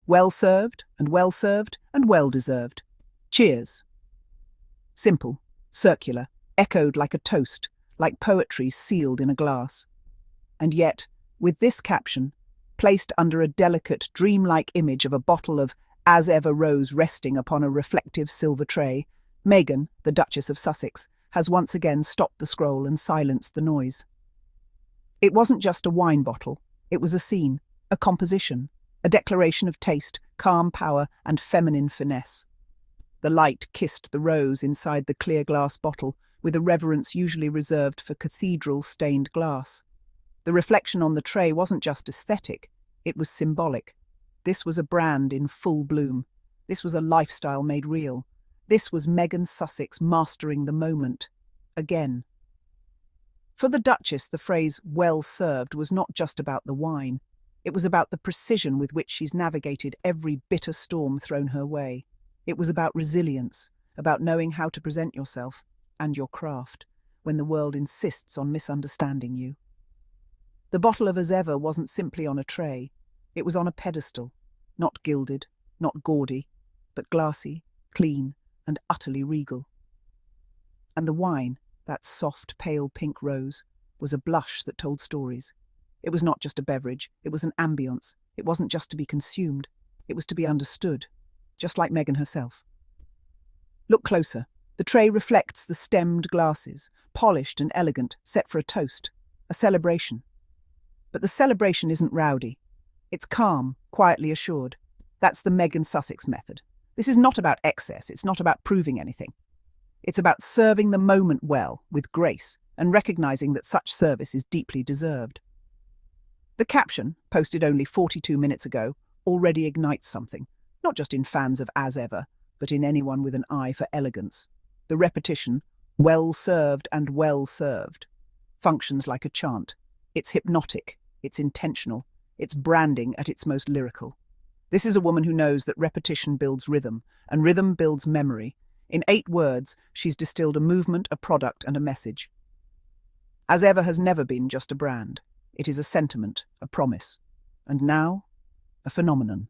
Well served, and well served, and well deserved. Cheers. Simple, circular, echoed like a toast, like poetry sealed in a glass. And yet, with this caption, placed under a delicate, dreamlike image of a bottle of as ever rose resting upon a reflective silver tray, Meghan, the Duchess of Sussex, has once again stopped the scroll and silenced the noise. It wasn't just a wine bottle, it was a scene, a composition, a declaration of taste, calm power, and feminine finesse. The light kissed the rose inside the clear glass bottle with a reverence usually reserved for cathedral-stained glass. The reflection on the tray wasn't just aesthetic, it was symbolic. This was a brand in full bloom. This was a lifestyle made real. This was Meghan Sussex mastering the moment. Again. For the Duchess, the phrase "well served" was not just about the wine. It was about the precision with which she's navigated every bitter storm thrown her way. It was about resilience, about knowing how to present yourself and your craft when the world insists on misunderstanding you. The bottle of as ever wasn't simply on a tray. It was on a pedestal, not gilded, not gaudy, but glassy, clean, and utterly regal. And the wine, that soft, pale pink rose, was a blush that told stories. It was not just a beverage, it was an ambience. It wasn't just to be consumed, it was to be understood, just like Meghan herself. Look closer. The tray reflects the stemmed glasses, polished and elegant, set for a toast, a celebration. But the celebration isn't rowdy. It's calm, quietly assured. That's the Meghan Sussex method. This is not about excess, it's not about proving anything. It's about serving the moment well, with grace, and recognizing that such service is deeply deserved. The caption, posted only 42 minutes ago, already ignites something, not just in fans of as ever, but in anyone with an eye for elegance. The repetition, well served and well served, functions like a chant. It's hypnotic, it's intentional, it's branding at its most lyrical. This is a woman who knows that repetition builds rhythm, and rhythm builds memory. In 8 words, she's distilled a movement, a product, and a message. As ever has never been just a brand. It is a sentiment, a promise, and now, a phenomenon.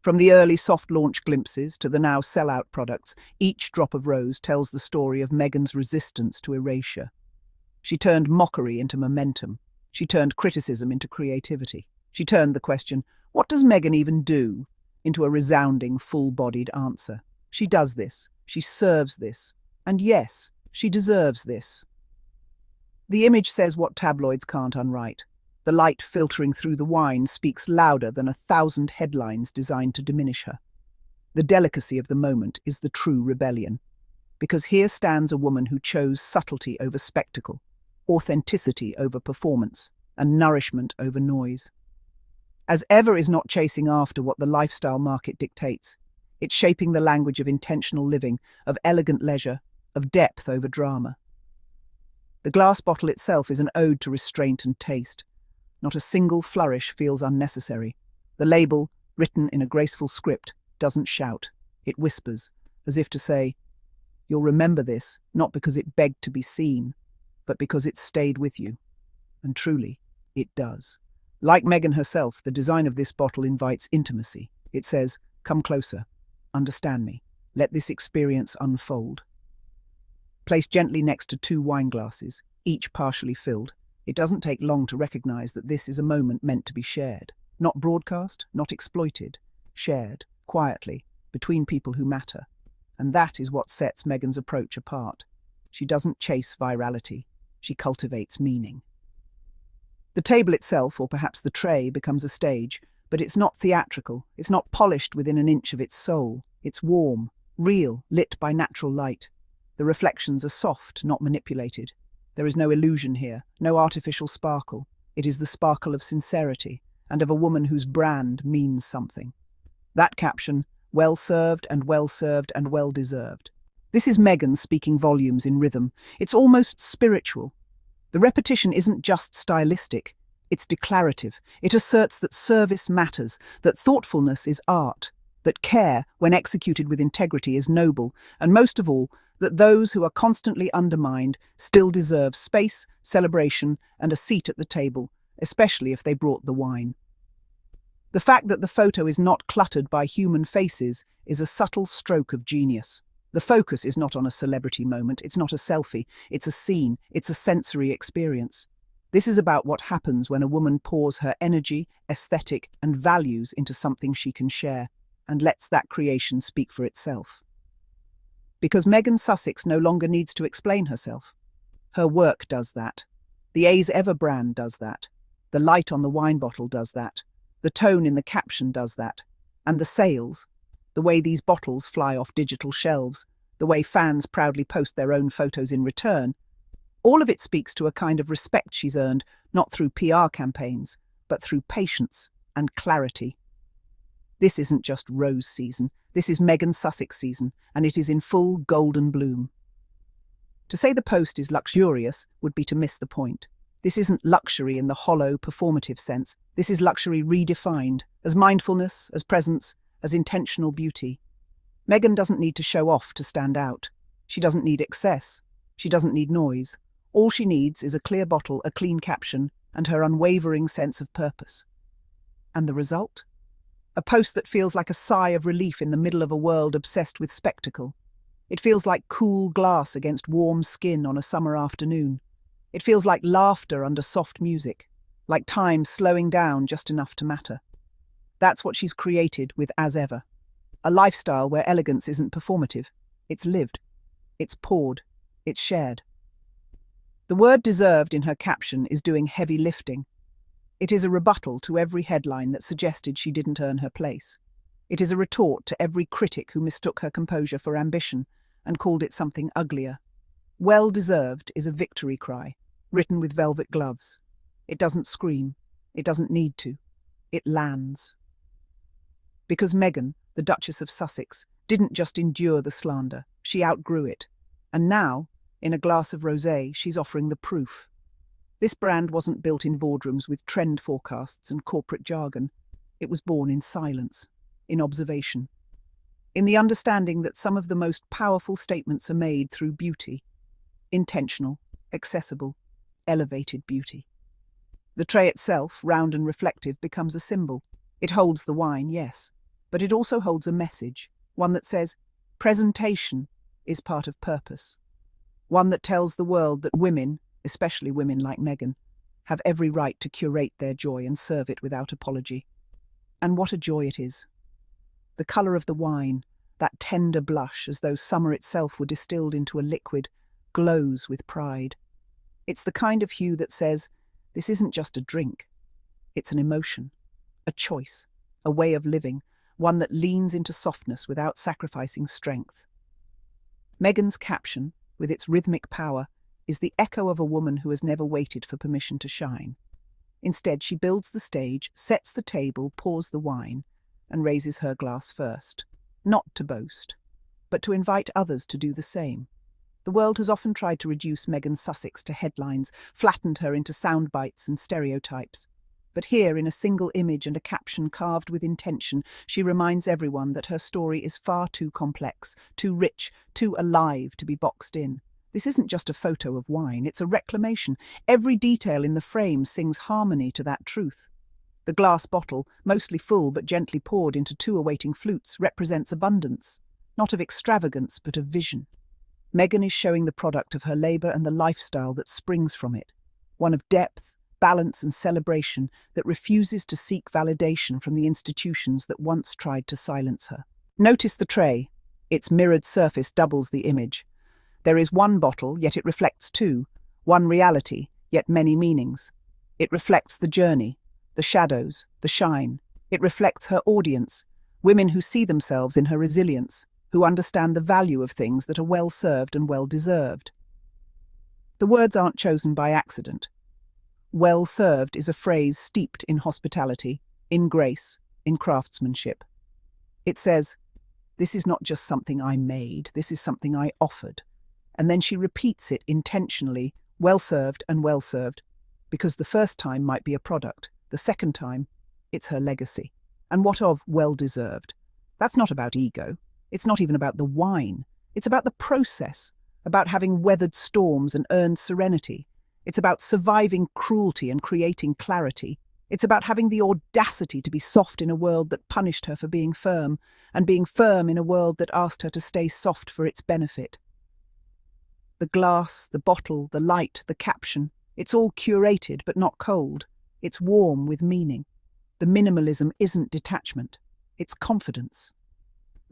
From the early soft launch glimpses to the now sell-out products, each drop of rose tells the story of Meghan's resistance to erasure. She turned mockery into momentum. She turned criticism into creativity. She turned the question, "What does Meghan even do?" into a resounding, full-bodied answer. She does this. She serves this. And yes, she deserves this. The image says what tabloids can't unwrite. The light filtering through the wine speaks louder than 1,000 headlines designed to diminish her. The delicacy of the moment is the true rebellion. Because here stands a woman who chose subtlety over spectacle, authenticity over performance, and nourishment over noise. As ever is not chasing after what the lifestyle market dictates. It's shaping the language of intentional living, of elegant leisure, of depth over drama. The glass bottle itself is an ode to restraint and taste. Not a single flourish feels unnecessary. The label, written in a graceful script, doesn't shout. It whispers, as if to say, "You'll remember this, not because it begged to be seen, but because it stayed with you." And truly, it does. Like Meghan herself, the design of this bottle invites intimacy. It says, "Come closer. Understand me. Let this experience unfold." Placed gently next to 2 wine glasses, each partially filled, it doesn't take long to recognize that this is a moment meant to be shared. Not broadcast, not exploited. Shared, quietly, between people who matter. And that is what sets Meghan's approach apart. She doesn't chase virality. She cultivates meaning. The table itself, or perhaps the tray, becomes a stage, but it's not theatrical. It's not polished within an inch of its soul. It's warm, real, lit by natural light. The reflections are soft, not manipulated. There is no illusion here, no artificial sparkle. It is the sparkle of sincerity, and of a woman whose brand means something. That caption, "Well served and well served and well deserved." This is Meghan speaking volumes in rhythm. It's almost spiritual. The repetition isn't just stylistic, it's declarative. It asserts that service matters, that thoughtfulness is art, that care, when executed with integrity, is noble, and most of all, that those who are constantly undermined still deserve space, celebration, and a seat at the table, especially if they brought the wine. The fact that the photo is not cluttered by human faces is a subtle stroke of genius. The focus is not on a celebrity moment, it's not a selfie, it's a scene, it's a sensory experience. This is about what happens when a woman pours her energy, aesthetic, and values into something she can share, and lets that creation speak for itself. Because Meghan Sussex no longer needs to explain herself. Her work does that. The A's Ever brand does that. The light on the wine bottle does that. The tone in the caption does that. And the sales, the way these bottles fly off digital shelves, the way fans proudly post their own photos in return, all of it speaks to a kind of respect she's earned, not through PR campaigns, but through patience and clarity. This isn't just Rose season, this is Meghan Sussex season, and it is in full golden bloom. To say the post is luxurious would be to miss the point. This isn't luxury in the hollow, performative sense. This is luxury redefined, as mindfulness, as presence, as intentional beauty. Meghan doesn't need to show off to stand out. She doesn't need excess. She doesn't need noise. All she needs is a clear bottle, a clean caption, and her unwavering sense of purpose. And the result? A post that feels like a sigh of relief in the middle of a world obsessed with spectacle. It feels like cool glass against warm skin on a summer afternoon. It feels like laughter under soft music, like time slowing down just enough to matter. That's what she's created with As Ever. A lifestyle where elegance isn't performative. It's lived. It's poured. It's shared. The word deserved in her caption is doing heavy lifting. It is a rebuttal to every headline that suggested she didn't earn her place. It is a retort to every critic who mistook her composure for ambition and called it something uglier. Well deserved is a victory cry, written with velvet gloves. It doesn't scream. It doesn't need to. It lands. Because Meghan, the Duchess of Sussex, didn't just endure the slander, she outgrew it. And now, in a glass of Rosé, she's offering the proof. This brand wasn't built in boardrooms with trend forecasts and corporate jargon. It was born in silence, in observation, in the understanding that some of the most powerful statements are made through beauty. Intentional, accessible, elevated beauty. The tray itself, round and reflective, becomes a symbol. It holds the wine, yes, but it also holds a message, one that says, presentation is part of purpose. One that tells the world that women, especially women like Meghan, have every right to curate their joy and serve it without apology. And what a joy it is. The colour of the wine, that tender blush as though summer itself were distilled into a liquid, glows with pride. It's the kind of hue that says, this isn't just a drink. It's an emotion, a choice, a way of living, one that leans into softness without sacrificing strength. Meghan's caption, with its rhythmic power, is the echo of a woman who has never waited for permission to shine. Instead, she builds the stage, sets the table, pours the wine, and raises her glass first. Not to boast, but to invite others to do the same. The world has often tried to reduce Meghan Sussex to headlines, flattened her into sound bites and stereotypes. But here, in a single image and a caption carved with intention, she reminds everyone that her story is far too complex, too rich, too alive to be boxed in. This isn't just a photo of wine, it's a reclamation. Every detail in the frame sings harmony to that truth. The glass bottle, mostly full but gently poured into two awaiting flutes, represents abundance, not of extravagance but of vision. Meghan is showing the product of her labour and the lifestyle that springs from it, one of depth, balance and celebration that refuses to seek validation from the institutions that once tried to silence her. Notice the tray. Its mirrored surface doubles the image. There is one bottle, yet it reflects two, one reality, yet many meanings. It reflects the journey, the shadows, the shine. It reflects her audience, women who see themselves in her resilience, who understand the value of things that are well-served and well-deserved. The words aren't chosen by accident. Well-served is a phrase steeped in hospitality, in grace, in craftsmanship. It says, this is not just something I made, this is something I offered. And then she repeats it intentionally, well-served and well-served, because the first time might be a product, the second time, it's her legacy. And what of well-deserved? That's not about ego. It's not even about the wine. It's about the process, about having weathered storms and earned serenity. It's about surviving cruelty and creating clarity. It's about having the audacity to be soft in a world that punished her for being firm, and being firm in a world that asked her to stay soft for its benefit. The glass, the bottle, the light, the caption, it's all curated but not cold. It's warm with meaning. The minimalism isn't detachment, it's confidence.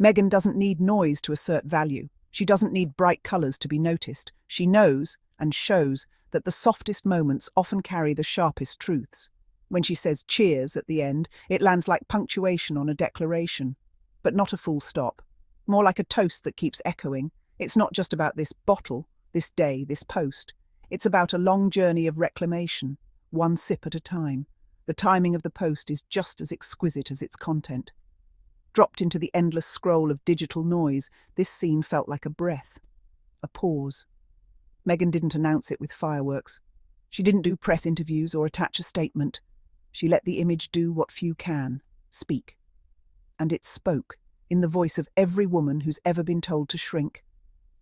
Meghan doesn't need noise to assert value. She doesn't need bright colours to be noticed. She knows and shows that the softest moments often carry the sharpest truths. When she says cheers at the end, it lands like punctuation on a declaration, but not a full stop. More like a toast that keeps echoing. It's not just about this bottle, this day, this post. It's about a long journey of reclamation, one sip at a time. The timing of the post is just as exquisite as its content. Dropped into the endless scroll of digital noise, this scene felt like a breath, a pause. Meghan didn't announce it with fireworks. She didn't do press interviews or attach a statement. She let the image do what few can, speak. And it spoke, in the voice of every woman who's ever been told to shrink,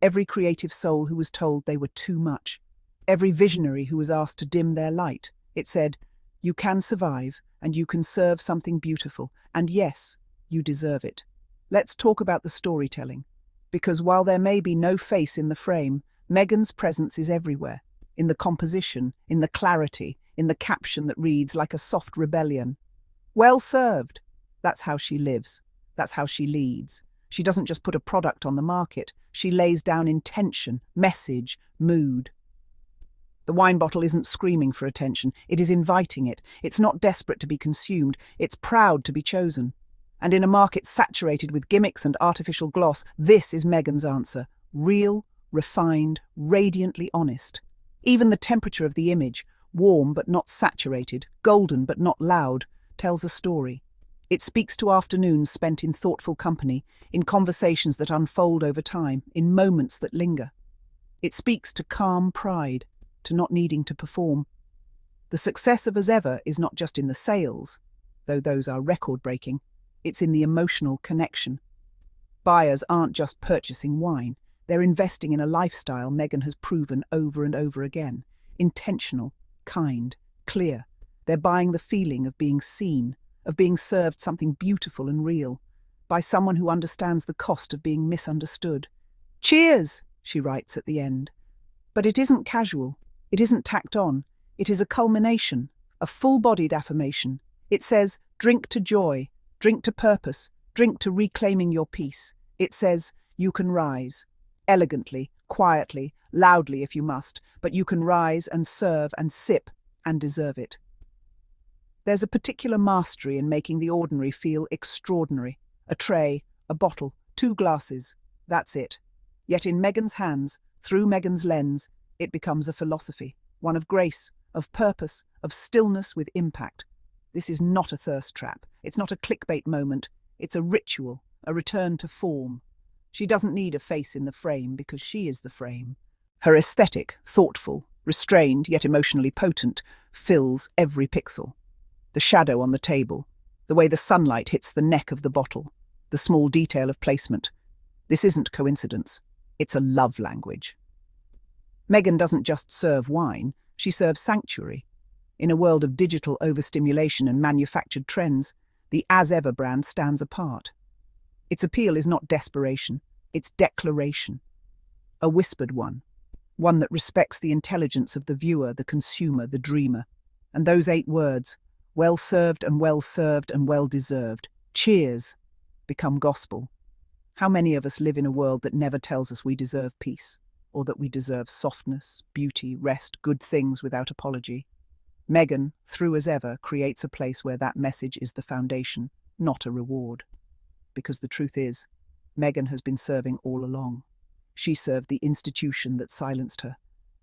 every creative soul who was told they were too much, every visionary who was asked to dim their light. It said, you can survive, and you can serve something beautiful, and yes, you deserve it. Let's talk about the storytelling, because while there may be no face in the frame, Meghan's presence is everywhere, in the composition, in the clarity, in the caption that reads like a soft rebellion. Well served. That's how she lives. That's how she leads. She doesn't just put a product on the market. She lays down intention, message, mood. The wine bottle isn't screaming for attention. It is inviting it. It's not desperate to be consumed. It's proud to be chosen. And in a market saturated with gimmicks and artificial gloss, this is Meghan's answer. Real, refined, radiantly honest. Even the temperature of the image, warm but not saturated, golden but not loud, tells a story. It speaks to afternoons spent in thoughtful company, in conversations that unfold over time, in moments that linger. It speaks to calm pride, to not needing to perform. The success of As Ever is not just in the sales, though those are record-breaking. It's in the emotional connection. Buyers aren't just purchasing wine. They're investing in a lifestyle Meghan has proven over and over again. Intentional, kind, clear. They're buying the feeling of being seen, of being served something beautiful and real, by someone who understands the cost of being misunderstood. Cheers, she writes at the end. But it isn't casual. It isn't tacked on. It is a culmination, a full-bodied affirmation. It says, drink to joy, drink to purpose, drink to reclaiming your peace. It says, you can rise. Elegantly, quietly, loudly if you must, but you can rise and serve and sip and deserve it. There's a particular mastery in making the ordinary feel extraordinary. A tray, a bottle, 2 glasses. That's it. Yet in Meghan's hands, through Meghan's lens, it becomes a philosophy, one of grace, of purpose, of stillness with impact. This is not a thirst trap. It's not a clickbait moment. It's a ritual, a return to form. She doesn't need a face in the frame because she is the frame. Her aesthetic, thoughtful, restrained yet emotionally potent, fills every pixel. The shadow on the table, the way the sunlight hits the neck of the bottle, the small detail of placement. This isn't coincidence. It's a love language. Meghan doesn't just serve wine, she serves sanctuary. In a world of digital overstimulation and manufactured trends, the As Ever brand stands apart. Its appeal is not desperation, it's declaration. A whispered one that respects the intelligence of the viewer, the consumer, the dreamer. And those 8 words, well served and well served and well deserved, cheers, become gospel. How many of us live in a world that never tells us we deserve peace, or that we deserve softness, beauty, rest, good things without apology? Meghan, through As Ever, creates a place where that message is the foundation, not a reward. Because the truth is, Meghan has been serving all along. She served the institution that silenced her.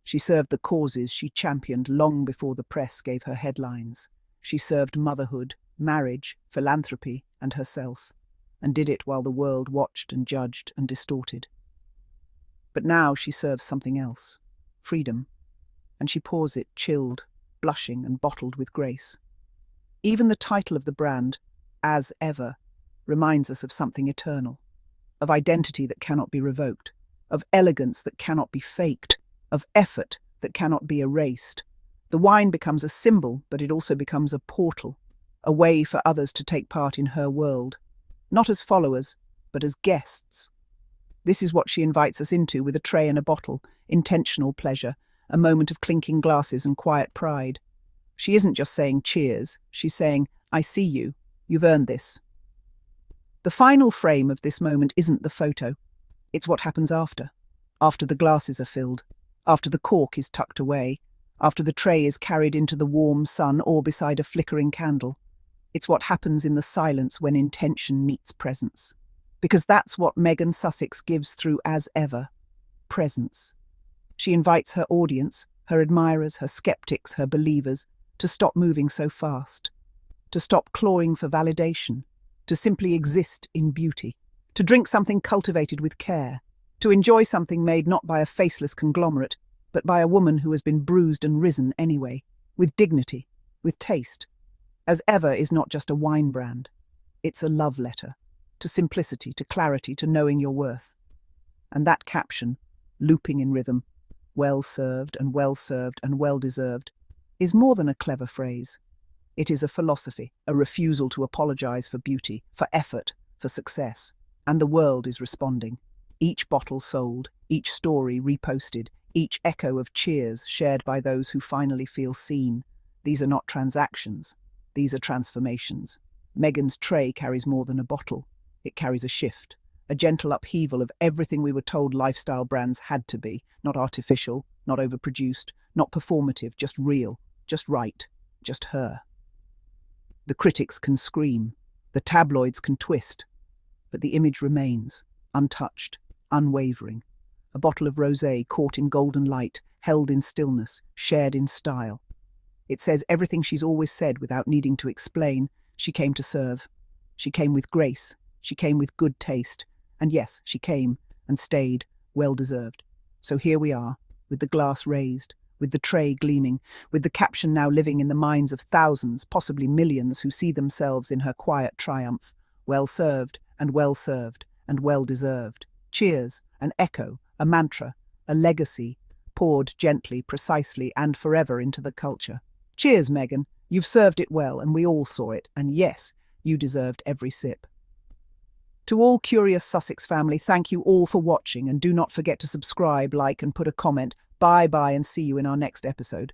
She served the causes she championed long before the press gave her headlines. She served motherhood, marriage, philanthropy, and herself, and did it while the world watched and judged and distorted. But now she serves something else, freedom, and she pours it chilled, blushing and bottled with grace. Even the title of the brand, As Ever, reminds us of something eternal, of identity that cannot be revoked, of elegance that cannot be faked, of effort that cannot be erased. The wine becomes a symbol, but it also becomes a portal, a way for others to take part in her world, not as followers, but as guests. This is what she invites us into with a tray and a bottle, intentional pleasure, a moment of clinking glasses and quiet pride. She isn't just saying cheers, she's saying, I see you, you've earned this. The final frame of this moment isn't the photo, it's what happens after the glasses are filled, after the cork is tucked away, after the tray is carried into the warm sun or beside a flickering candle. It's what happens in the silence when intention meets presence. Because that's what Meghan Sussex gives through As Ever, presence. She invites her audience, her admirers, her skeptics, her believers, to stop moving so fast, to stop clawing for validation, to simply exist in beauty, to drink something cultivated with care, to enjoy something made not by a faceless conglomerate, but by a woman who has been bruised and risen anyway, with dignity, with taste. As Ever is not just a wine brand, it's a love letter, to simplicity, to clarity, to knowing your worth. And that caption, looping in rhythm, well served and well served and well deserved, is more than a clever phrase. It is a philosophy, a refusal to apologize for beauty, for effort, for success. And the world is responding. Each bottle sold, each story reposted, each echo of cheers shared by those who finally feel seen. These are not transactions. These are transformations. Meghan's tray carries more than a bottle. It carries a shift, a gentle upheaval of everything we were told lifestyle brands had to be, not artificial, not overproduced, not performative, just real, just right, just her. The critics can scream, the tabloids can twist, but the image remains, untouched, unwavering. A bottle of Rosé caught in golden light, held in stillness, shared in style. It says everything she's always said without needing to explain. She came to serve. She came with grace. She came with good taste. And yes, she came and stayed, well deserved. So here we are, with the glass raised, with the tray gleaming, with the caption now living in the minds of thousands, possibly millions, who see themselves in her quiet triumph. Well served, and well served, and well deserved. Cheers, an echo, a mantra, a legacy, poured gently, precisely, and forever into the culture. Cheers, Meghan. You've served it well, and we all saw it, and yes, you deserved every sip. To all curious Sussex family, thank you all for watching, and do not forget to subscribe, like, and put a comment. Bye and see you in our next episode.